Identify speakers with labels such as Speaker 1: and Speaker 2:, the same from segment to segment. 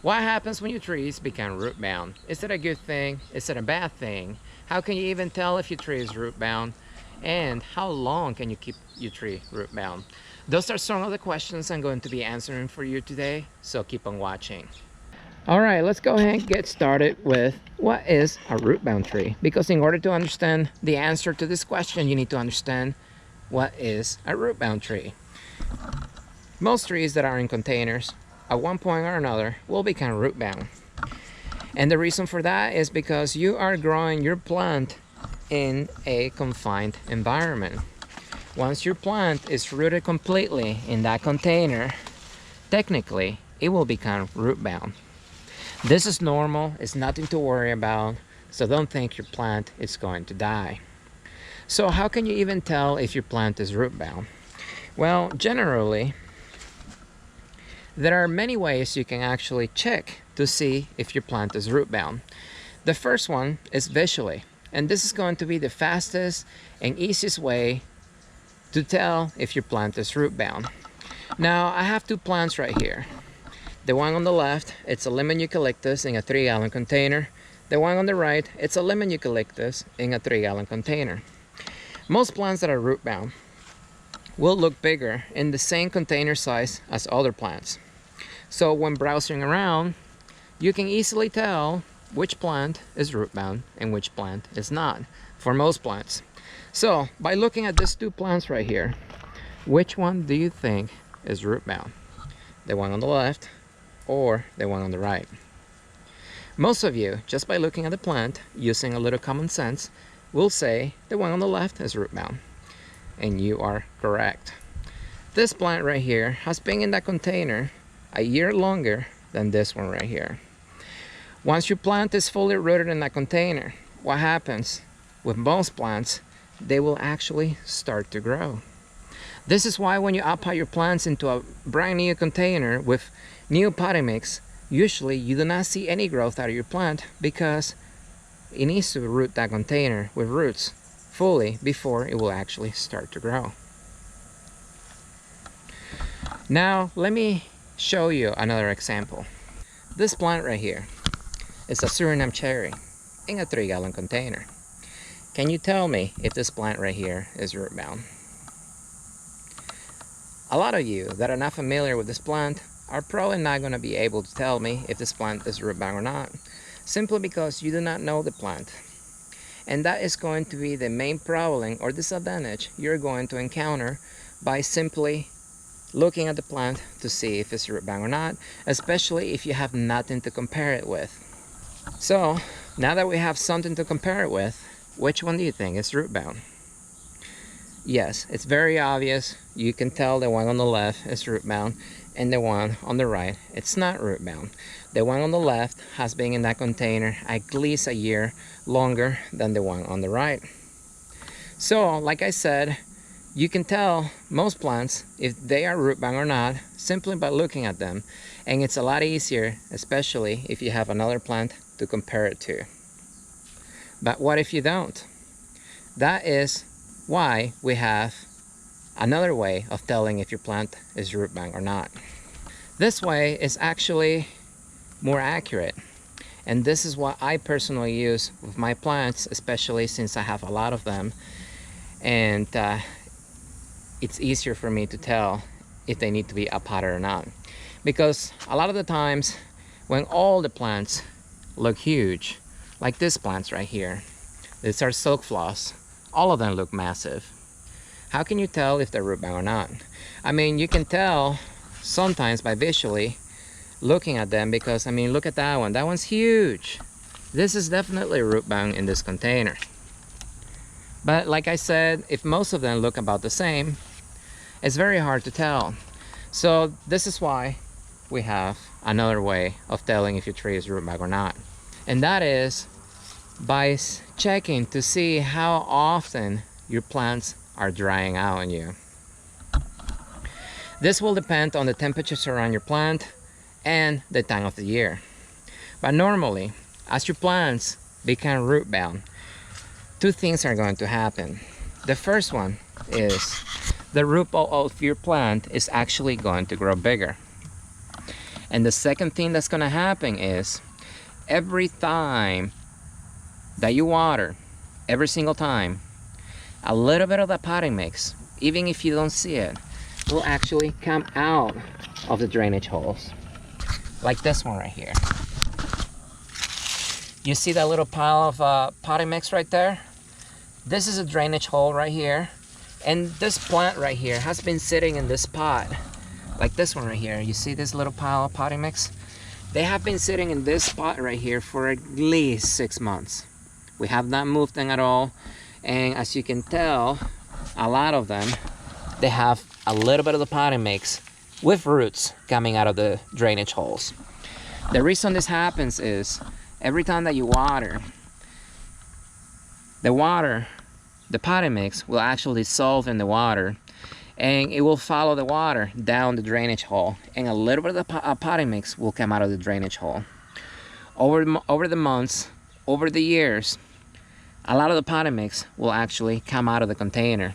Speaker 1: What happens when your trees become root bound? Is it a good thing? Is it a bad thing? How can you even tell if your tree is root bound? And how long can you keep your tree root bound? Those are some of the questions I'm going to be answering for you today, so keep on watching. All right, let's go ahead and get started with what is a root bound tree, because in order to understand the answer to this question, you need to understand what is a root bound tree. Most trees that are in containers at one point or another will become root bound. And the reason for that is because you are growing your plant in a confined environment. Once your plant is rooted completely in that container, technically it will become root bound. This is normal, it's nothing to worry about, so don't think your plant is going to die. So how can you even tell if your plant is root bound? Well, generally, there are many ways you can actually check to see if your plant is root bound. The first one is visually, and this is going to be the fastest and easiest way to tell if your plant is root bound. Now, I have two plants right here. The one on the left, it's a lemon eucalyptus in a 3-gallon container. The one on the right, it's a lemon eucalyptus in a 3-gallon container. Most plants that are root bound will look bigger in the same container size as other plants. So when browsing around, you can easily tell which plant is root bound and which plant is not for most plants. So by looking at these two plants right here, which one do you think is root bound? The one on the left or the one on the right? Most of you, just by looking at the plant, using a little common sense, will say the one on the left is root bound. And you are correct. This plant right here has been in that container a year longer than this one right here. Once your plant is fully rooted in that container, what happens with most plants? They will actually start to grow. This is why when you apply your plants into a brand new container with new potting mix, usually you do not see any growth out of your plant, because it needs to root that container with roots fully before it will actually start to grow. Now let me show you another example. This plant right here is a Suriname cherry in a 3-gallon container. Can you tell me if this plant right here is root bound? A lot of you that are not familiar with this plant are probably not going to be able to tell me if this plant is root bound or not, simply because you do not know the plant. And that is going to be the main problem or disadvantage you're going to encounter by simply looking at the plant to see if it's root bound or not, especially if you have nothing to compare it with. So now that we have something to compare it with, which one do you think is root bound? Yes, it's very obvious. You can tell the one on the left is root bound and the one on the right, it's not root bound. The one on the left has been in that container at least a year longer than the one on the right. So like I said, you can tell most plants if they are root bound or not simply by looking at them, and it's a lot easier, especially if you have another plant to compare it to. But what if you don't? That is why we have another way of telling if your plant is root bound or not. This way is actually more accurate, and this is what I personally use with my plants, especially since I have a lot of them, and it's easier for me to tell if they need to be up-potted or not. Because a lot of the times when all the plants look huge, like these plants right here, these are silk floss, all of them look massive. How can you tell if they're root bound or not? I mean, you can tell sometimes by visually looking at them, because I mean, look at that one. That one's huge. This is definitely root bound in this container. But like I said, if most of them look about the same, it's very hard to tell. So this is why we have another way of telling if your tree is root bound or not. And that is by checking to see how often your plants are drying out on you. This will depend on the temperatures around your plant and the time of the year. But normally, as your plants become root bound, two things are going to happen. The first one is the root ball of your plant is actually going to grow bigger. And the second thing that's gonna happen is every time that you water, every single time, a little bit of the potting mix, even if you don't see it, will actually come out of the drainage holes. Like this one right here. You see that little pile of potting mix right there? This is a drainage hole right here. And this plant right here has been sitting in this pot. Like this one right here. You see this little pile of potting mix? They have been sitting in this spot right here for at least 6 months. We have not moved them at all. And as you can tell, a lot of them, they have a little bit of the potting mix with roots coming out of the drainage holes. The reason this happens is every time that you water, the potting mix will actually dissolve in the water, and it will follow the water down the drainage hole, and a little bit of the potting mix will come out of the drainage hole. Over the months, over the years, a lot of the potting mix will actually come out of the container,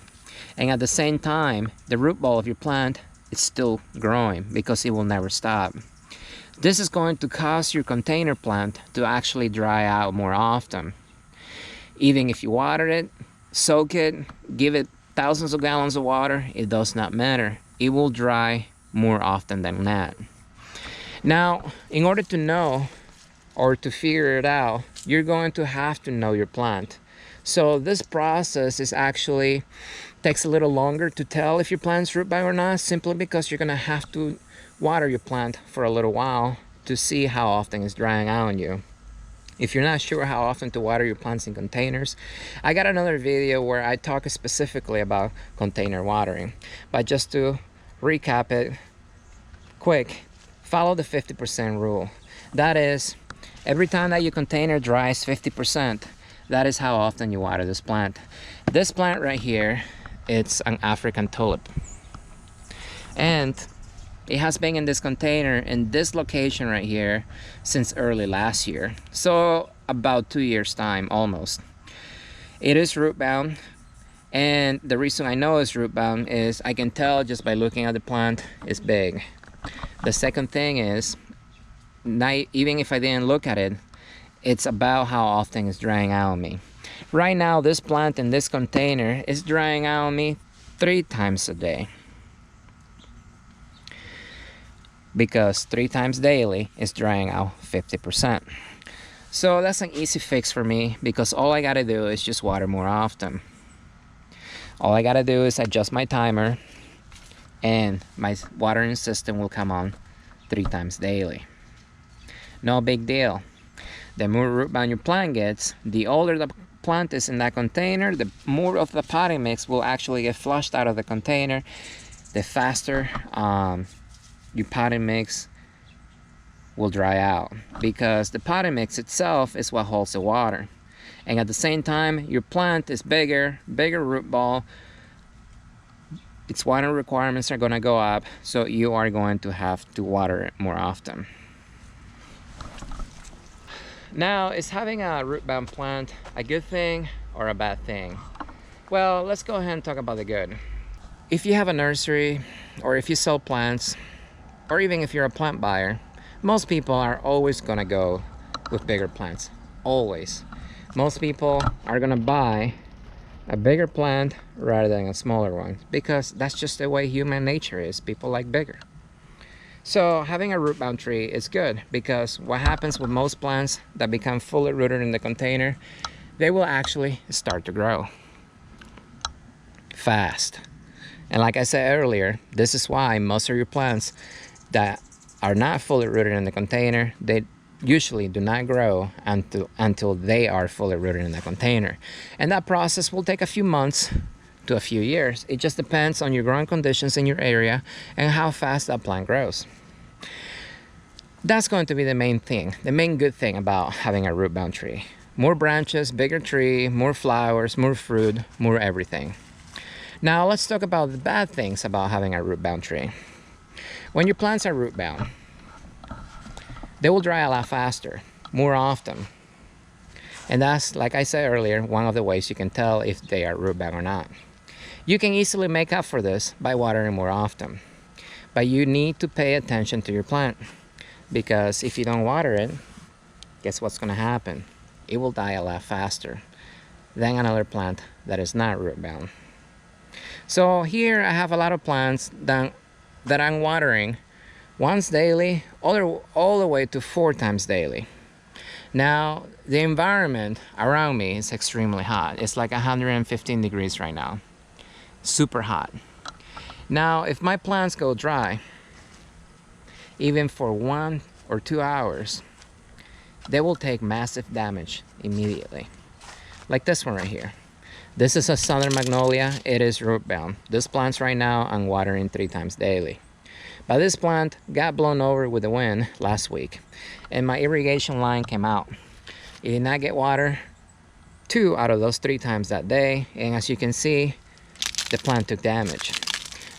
Speaker 1: and at the same time, the root ball of your plant is still growing because it will never stop. This is going to cause your container plant to actually dry out more often. Even if you water it, soak it, give it thousands of gallons of water, it does not matter. It will dry more often than not. Now, in order to know or to figure it out, you're going to have to know your plant. So this process is actually takes a little longer to tell if your plant's root bound or not, simply because you're gonna have to water your plant for a little while to see how often it's drying out on you. If you're not sure how often to water your plants in containers, I got another video where I talk specifically about container watering. But just to recap it quick, follow the 50% rule. That is, every time that your container dries 50%, that is how often you water this plant. This plant right here, it's an African tulip. And it has been in this container in this location right here since early last year. So about 2 years time, almost. It is root bound. And the reason I know it's root bound is I can tell just by looking at the plant, it's big. The second thing is, even if I didn't look at it, it's about how often it's drying out on me. Right now, this plant in this container is drying out on me 3 times a day. Because 3 times daily is drying out 50%. So that's an easy fix for me, because all I gotta do is just water more often. All I gotta do is adjust my timer, and my watering system will come on 3 times daily. No big deal. The more root bound your plant gets, the older the plant is in that container, the more of the potting mix will actually get flushed out of the container, the faster your potting mix will dry out, because the potting mix itself is what holds the water. And at the same time, your plant is bigger root ball, its water requirements are going to go up, so you are going to have to water it more often. Now, is having a root bound plant a good thing or a bad thing? Well, let's go ahead and talk about the good. If you have a nursery, or if you sell plants, or even if you're a plant buyer, most people are always gonna go with bigger plants. Always. Most people are gonna buy a bigger plant rather than a smaller one, because that's just the way human nature is. People like bigger. So having a root bound tree is good, because what happens with most plants that become fully rooted in the container, they will actually start to grow fast. And like I said earlier, this is why most of your plants that are not fully rooted in the container, they usually do not grow until they are fully rooted in the container. And that process will take a few months to a few years. It just depends on your growing conditions in your area and how fast that plant grows. That's going to be the main thing, the main good thing about having a root bound tree. More branches, bigger tree, more flowers, more fruit, more everything. Now let's talk about the bad things about having a root bound tree. When your plants are root bound, they will dry a lot faster, more often. And that's, like I said earlier, one of the ways you can tell if they are root bound or not. You can easily make up for this by watering more often. But you need to pay attention to your plant. because if you don't water it, guess what's going to happen? It will die a lot faster than another plant that is not root bound. So here I have a lot of plants that I'm watering once daily, all the way to 4 times daily. Now, the environment around me is extremely hot. It's like 115 degrees right now. Super hot. Now, if my plants go dry, even for 1 or 2 hours, they will take massive damage immediately. Like this one right here. This is a southern magnolia. It is root bound. This plant right now I'm watering 3 times daily. But this plant got blown over with the wind last week, and my irrigation line came out. It did not get water 2 out of those 3 times that day, and as you can see, the plant took damage.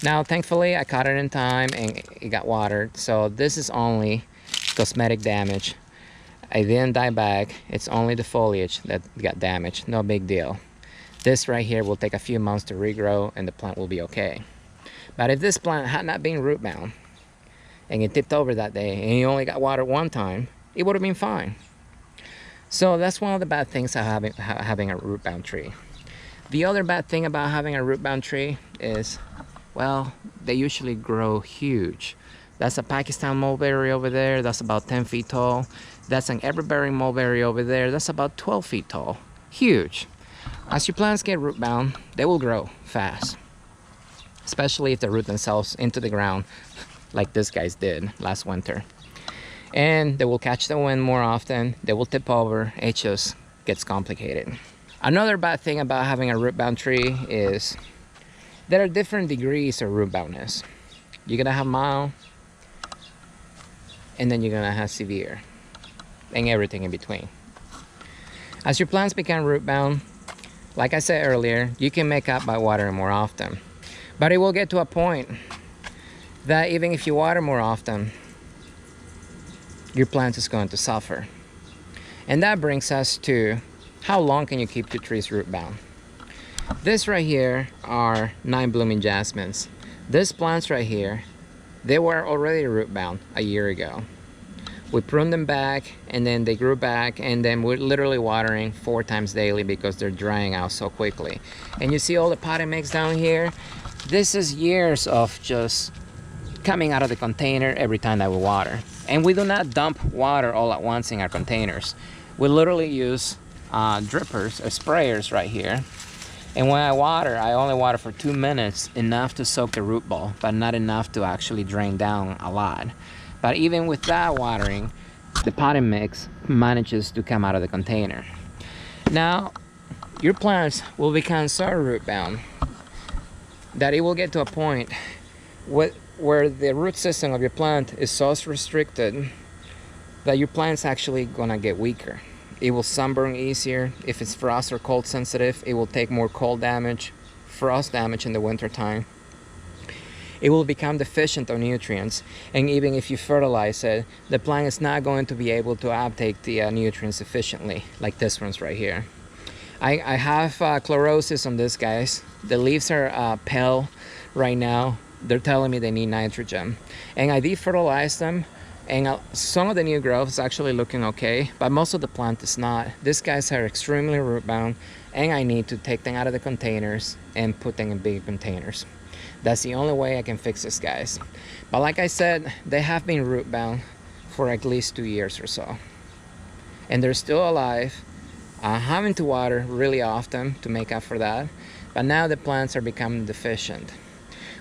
Speaker 1: Now, thankfully, I caught it in time and it got watered, so this is only cosmetic damage. I didn't die back. It's only the foliage that got damaged. No big deal. This right here will take a few months to regrow and the plant will be okay. But if this plant had not been root bound and it tipped over that day and you only got water 1 time, it would have been fine. So that's one of the bad things of having a root bound tree. The other bad thing about having a root bound tree is, well, they usually grow huge. That's a Pakistan mulberry over there. That's about 10 feet tall. That's an everberry mulberry over there. That's about 12 feet tall. Huge. As your plants get root bound, they will grow fast, especially if they root themselves into the ground like this guys did last winter. And they will catch the wind more often. They will tip over. It just gets complicated. Another bad thing about having a root bound tree is there are different degrees of root boundness. You're gonna have mild, and then you're gonna have severe, and everything in between. As your plants become root bound, like I said earlier, you can make up by watering more often. But it will get to a point that even if you water more often, your plant is going to suffer. And that brings us to how long can you keep your trees root bound? This right here are 9 blooming jasmines. These plants right here, they were already root bound a year ago. We pruned them back and then they grew back, and then we're literally watering 4 times daily because they're drying out so quickly. And you see all the potting mix down here? This is years of just coming out of the container every time that we water. And we do not dump water all at once in our containers. We literally use drippers or sprayers right here. And when I water, I only water for 2 minutes, enough to soak the root ball, but not enough to actually drain down a lot. But even with that watering, the potting mix manages to come out of the container. Now, your plants will become so root bound that it will get to a point where the root system of your plant is so restricted that your plant's actually gonna get weaker. It will sunburn easier. If it's frost or cold sensitive, it will take more cold damage, frost damage in the winter time. It will become deficient of nutrients, and even if you fertilize it, the plant is not going to be able to uptake the nutrients efficiently, like this one's right here. I have chlorosis on this, guys. The leaves are pale right now. They're telling me they need nitrogen, and I defertilize them, and some of the new growth is actually looking okay, but most of the plant is not. These guys are extremely root bound, and I need to take them out of the containers and put them in bigger containers. That's the only way I can fix this, guys. But like I said, they have been root bound for at least 2 years or so, and they're still alive. I'm having to water really often to make up for that, but now the plants are becoming deficient.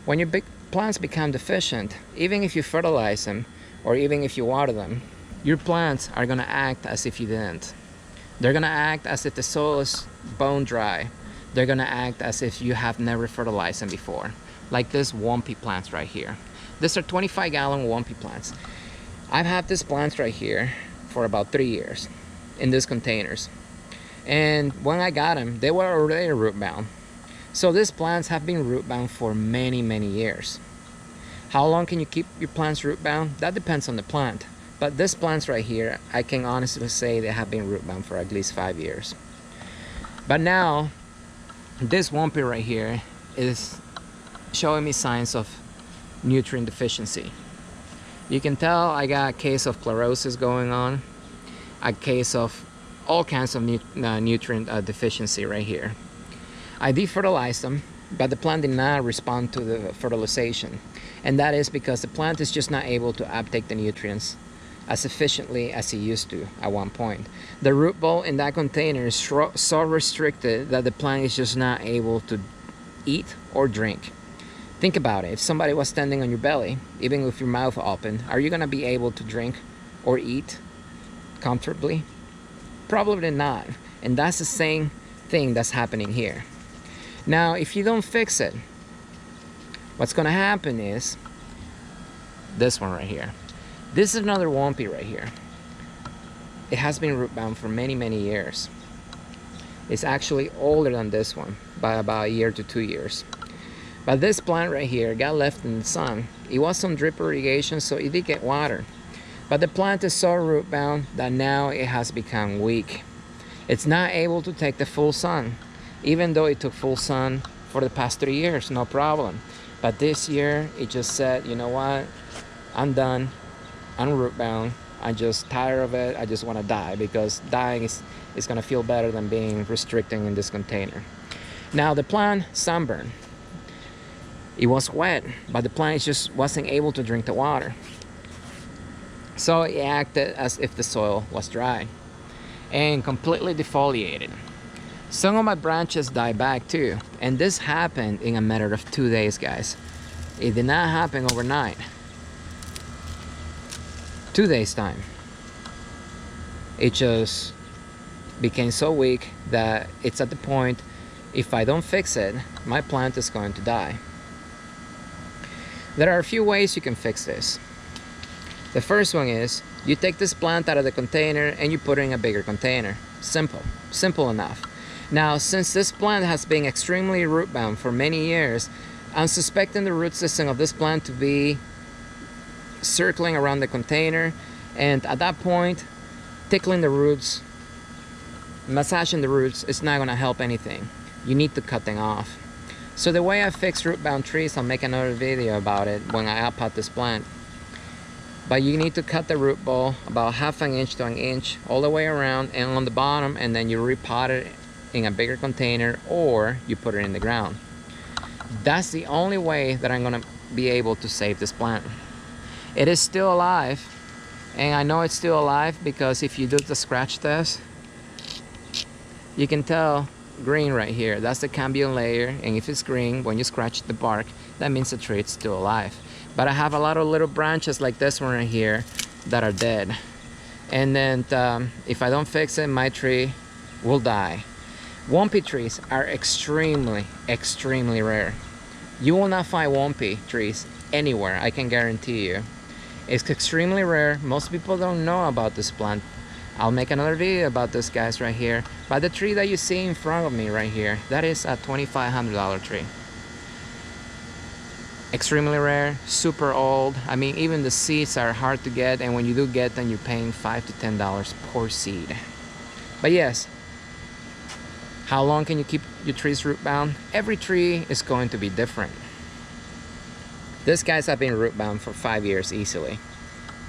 Speaker 1: When your big plants become deficient, even if you fertilize them or even if you water them, your plants are gonna act as if you didn't. They're gonna act as if the soil is bone dry. They're gonna act as if you have never fertilized them before. Like this Wumpy plants right here. These are 25-gallon Wumpy plants. I've had these plants right here for about 3 years in these containers. And when I got them, they were already root bound. So these plants have been root bound for many, many years. How long can you keep your plants root bound? That depends on the plant. But these plants right here, I can honestly say they have been root bound for at least 5 years. But now, this Wumpy right here is showing me signs of nutrient deficiency. You can tell I got a case of chlorosis going on, a case of all kinds of nutrient deficiency right here. I defertilized them, but the plant did not respond to the fertilization. And that is because the plant is just not able to uptake the nutrients as efficiently as it used to at one point. The root ball in that container is so restricted that the plant is just not able to eat or drink. Think about it. If somebody was standing on your belly, even with your mouth open, are you going to be able to drink or eat comfortably? Probably not. And that's the same thing that's happening here. Now, if you don't fix it, what's going to happen is this one right here. This is another Wumpy right here. It has been root bound for many, many years. It's actually older than this one by about a year to 2 years. But this plant right here got left in the sun. It was on drip irrigation, so it did get water. But the plant is so root bound that now it has become weak. It's not able to take the full sun, even though it took full sun for the past 3 years, no problem. But this year, it just said, you know what? I'm done. I'm root bound. I'm just tired of it. I just want to die, because dying is going to feel better than being restricting in this container. Now, the plant sunburned. It was wet, but the plant just wasn't able to drink the water. So it acted as if the soil was dry and completely defoliated. Some of my branches died back too, and this happened in a matter of 2 days, guys. It did not happen overnight. 2 days time. It just became so weak that it's at the point, if I don't fix it, my plant is going to die. There are a few ways you can fix this. The first one is, you take this plant out of the container and you put it in a bigger container. Simple enough. Now, since this plant has been extremely root bound for many years, I'm suspecting the root system of this plant to be circling around the container, and at that point, tickling the roots, massaging the roots is not going to help anything. You need to cut them off. So the way I fix root bound trees, I'll make another video about it when I outpot this plant. But you need to cut the root ball about 1/2 inch to 1 inch all the way around and on the bottom, and then you repot it in a bigger container, or you put it in the ground. That's the only way that I'm gonna be able to save this plant. It is still alive, and I know it's still alive because if you do the scratch test, you can tell green right here. That's the cambium layer, and if it's green when you scratch the bark, that means the tree is still alive. But I have a lot of little branches like this one right here that are dead, and then if I don't fix it, my tree will die. Wumpy trees are extremely rare. You will not find Wumpy trees anywhere, I can guarantee you. It's extremely rare. Most people don't know about this plant. I'll make another video about this, guys, right here. But the tree that you see in front of me right here, that is a $2,500 tree. Extremely rare, super old. I mean, even the seeds are hard to get, and when you do get them, you're paying $5 to $10 per seed. But yes, how long can you keep your trees root bound? Every tree is going to be different. These guys have been root bound for 5 years easily,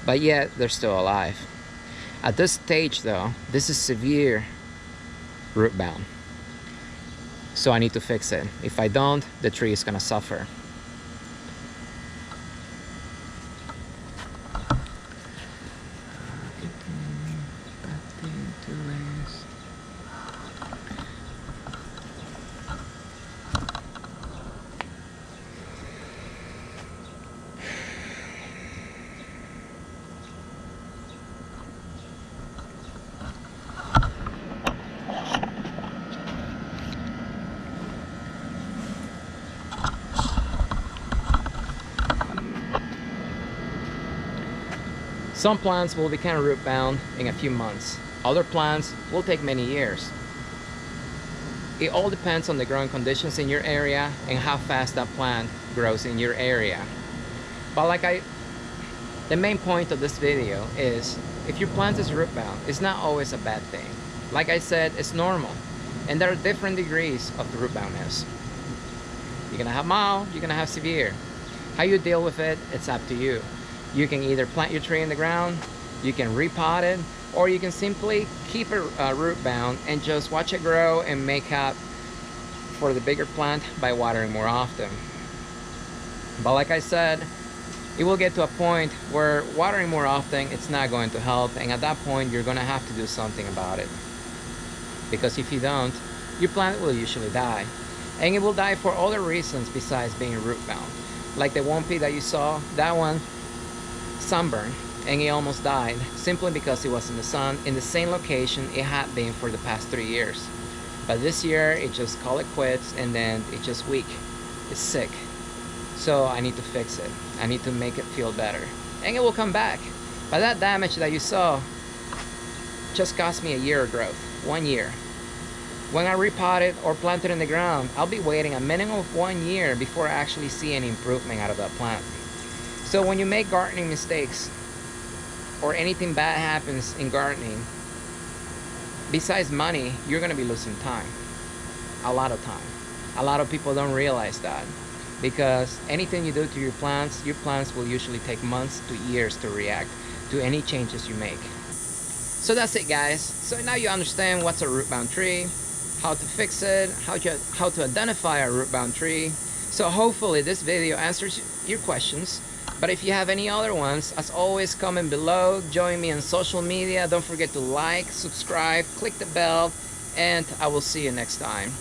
Speaker 1: but yet they're still alive. At this stage though, this is severe root bound. So I need to fix it. If I don't, the tree is gonna suffer. Some plants will become root bound in a few months. Other plants will take many years. It all depends on the growing conditions in your area and how fast that plant grows in your area. But the main point of this video is, if your plant is root bound, it's not always a bad thing. Like I said, it's normal. And there are different degrees of the root boundness. You're gonna have mild, you're gonna have severe. How you deal with it, it's up to you. You can either plant your tree in the ground, you can repot it, or you can simply keep it root bound and just watch it grow and make up for the bigger plant by watering more often. But like I said, it will get to a point where watering more often, it's not going to help, and at that point you're going to have to do something about it, because if you don't, your plant will usually die, and it will die for other reasons besides being root bound. Like the one pea that you saw, that one sunburned and it almost died simply because it was in the sun in the same location it had been for the past 3 years. But this year it just called it quits, and then it's just weak, it's sick. So I need to fix it, I need to make it feel better, and it will come back. But that damage that you saw just cost me a year of growth, 1 year. When I repot it or plant it in the ground, I'll be waiting a minimum of 1 year before I actually see any improvement out of that plant. So when you make gardening mistakes or anything bad happens in gardening, besides money, you're going to be losing time, a lot of time. A lot of people don't realize that, because anything you do to your plants will usually take months to years to react to any changes you make. So that's it, guys. So now you understand what's a root bound tree, how to fix it, how to identify a root bound tree. So hopefully this video answers your questions. But if you have any other ones, as always, comment below. Join me on social media. Don't forget to like, subscribe, click the bell, and I will see you next time.